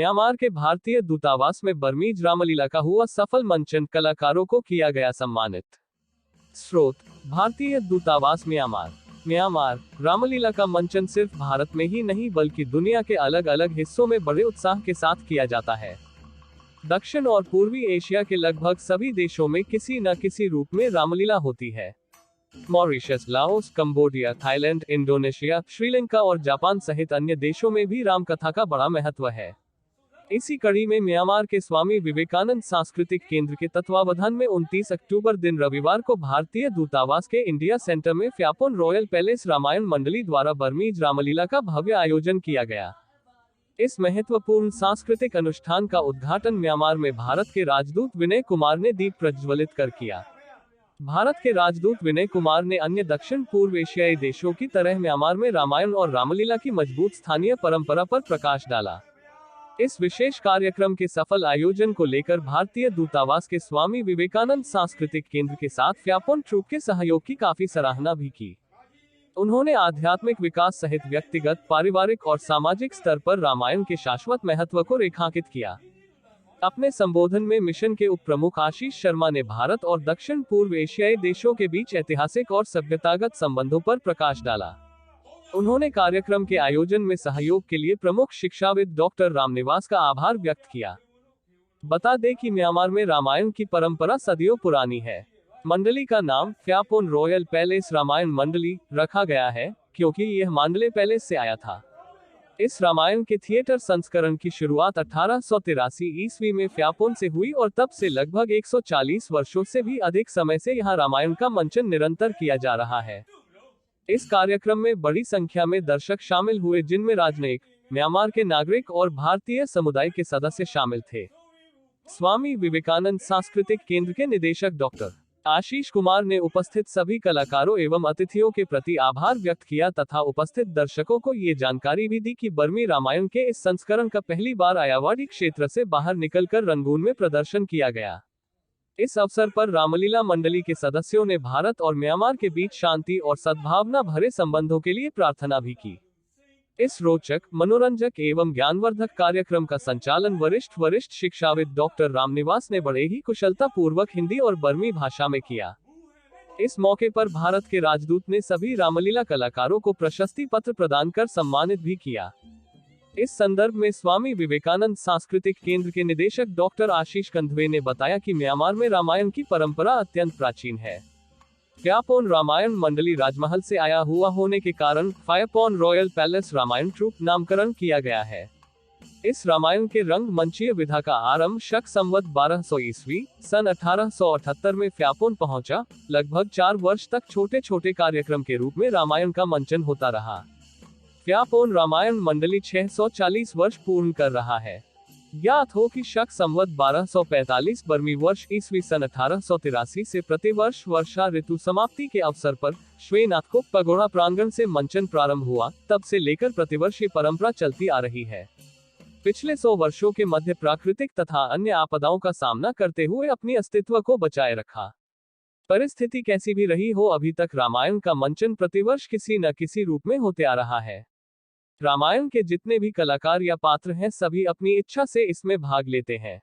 Myanmar के भारतीय दूतावास में बर्मीज रामलीला का हुआ सफल मंचन, कलाकारों को किया गया सम्मानित। स्रोत: भारतीय दूतावास म्यांमार। म्यांमार रामलीला का मंचन सिर्फ भारत में ही नहीं बल्कि दुनिया के अलग अलग हिस्सों में बड़े उत्साह के साथ किया जाता है। दक्षिण और पूर्वी एशिया के लगभग सभी देशों में किसी न किसी रूप में रामलीला होती है। Mauritius, Laos, Cambodia, Thailand, Indonesia, Sri Lanka और जापान सहित अन्य देशों में भी रामकथा का बड़ा महत्व है। इसी कड़ी में म्यांमार के स्वामी विवेकानंद सांस्कृतिक केंद्र के तत्वावधान में 29 अक्टूबर दिन रविवार को भारतीय दूतावास के इंडिया सेंटर में फ्यापोन रॉयल पैलेस रामायण मंडली द्वारा बर्मीज रामलीला का भव्य आयोजन किया गया। इस महत्वपूर्ण सांस्कृतिक अनुष्ठान का उद्घाटन म्यांमार में भारत के राजदूत विनय कुमार ने दीप प्रज्वलित कर किया। भारत के राजदूत विनय कुमार ने अन्य दक्षिण पूर्व एशियाई देशों की तरह म्यांमार में रामायण और रामलीला की मजबूत स्थानीय परंपरा पर प्रकाश डाला। इस विशेष कार्यक्रम के सफल आयोजन को लेकर भारतीय दूतावास के स्वामी विवेकानंद सांस्कृतिक केंद्र के साथ फ्यापोन ट्रूप के सहयोग की काफी सराहना भी की। उन्होंने आध्यात्मिक विकास सहित व्यक्तिगत, पारिवारिक और सामाजिक स्तर पर रामायण के शाश्वत महत्व को रेखांकित किया। अपने संबोधन में मिशन के उप प्रमुख आशीष शर्मा ने भारत और दक्षिण पूर्व एशियाई देशों के बीच ऐतिहासिक और सभ्यतागत संबंधों पर प्रकाश डाला। उन्होंने कार्यक्रम के आयोजन में सहयोग के लिए प्रमुख शिक्षाविद डॉक्टर रामनिवास का आभार व्यक्त किया। बता दें कि म्यांमार में रामायण की परंपरा सदियों पुरानी है। मंडली का नाम फ्यापोन रॉयल पैलेस रामायण मंडली रखा गया है क्योंकि यह मांडले पैलेस से आया था। इस रामायण के थिएटर संस्करण की शुरुआत 1883 ईस्वी में फ्यापोन से हुई और तब से लगभग 140 वर्षों से भी अधिक समय से यहाँ रामायण का मंचन निरंतर किया जा रहा है। इस कार्यक्रम में बड़ी संख्या में दर्शक शामिल हुए, जिनमें राजनयिक, म्यांमार के नागरिक और भारतीय समुदाय के सदस्य शामिल थे। स्वामी विवेकानंद सांस्कृतिक केंद्र के निदेशक डॉक्टर आशीष कुमार ने उपस्थित सभी कलाकारों एवं अतिथियों के प्रति आभार व्यक्त किया तथा उपस्थित दर्शकों को ये जानकारी भी दी कि बर्मी रामायण के इस संस्करण का पहली बार आयावाड़ी क्षेत्र से बाहर निकलकर रंगून में प्रदर्शन किया गया। इस अवसर पर रामलीला मंडली के सदस्यों ने भारत और म्यांमार के बीच शांति और सद्भावना भरे संबंधों के लिए प्रार्थना भी की। इस रोचक, मनोरंजक एवं ज्ञानवर्धक कार्यक्रम का संचालन वरिष्ठ शिक्षाविद डॉक्टर रामनिवास ने बड़े ही कुशलता पूर्वक हिंदी और बर्मी भाषा में किया। इस मौके पर भारत के राजदूत ने सभी रामलीला कलाकारों को प्रशस्ति पत्र प्रदान कर सम्मानित भी किया। इस संदर्भ में स्वामी विवेकानंद सांस्कृतिक केंद्र के निदेशक डॉक्टर आशीष कंधवे ने बताया कि म्यांमार में रामायण की परंपरा अत्यंत प्राचीन है। फ्यापोन रामायण मंडली राजमहल से आया हुआ होने के कारण फ्यापोन रॉयल पैलेस रामायण ट्रूप नामकरण किया गया है। इस रामायण के रंग मंचीय विधा का आरंभ शक संवत 1200 ईस्वी सन 1878 में फ्यापोन पहुंचा। लगभग 4 वर्ष तक छोटे छोटे कार्यक्रम के रूप में रामायण का मंचन होता रहा। फ्यापोन रामायण मंडली 640 वर्ष पूर्ण कर रहा है। ज्ञात हो कि शक संवत 1245 बर्मी वर्ष ईस्वी सन 1883 से प्रतिवर्ष वर्षा ऋतु समाप्ति के अवसर पर श्वेनाथकोप पगोड़ा प्रांगण से मंचन प्रारंभ हुआ। तब से लेकर प्रतिवर्ष ये परंपरा चलती आ रही है। पिछले 100 वर्षों के मध्य प्राकृतिक तथा अन्य आपदाओं का सामना करते हुए अपनी अस्तित्व को बचाए रखा। परिस्थिति कैसी भी रही हो, अभी तक रामायण का मंचन प्रतिवर्ष किसी न किसी रूप में होते आ रहा है। रामायण के जितने भी कलाकार या पात्र हैं, सभी अपनी इच्छा से इसमें भाग लेते हैं।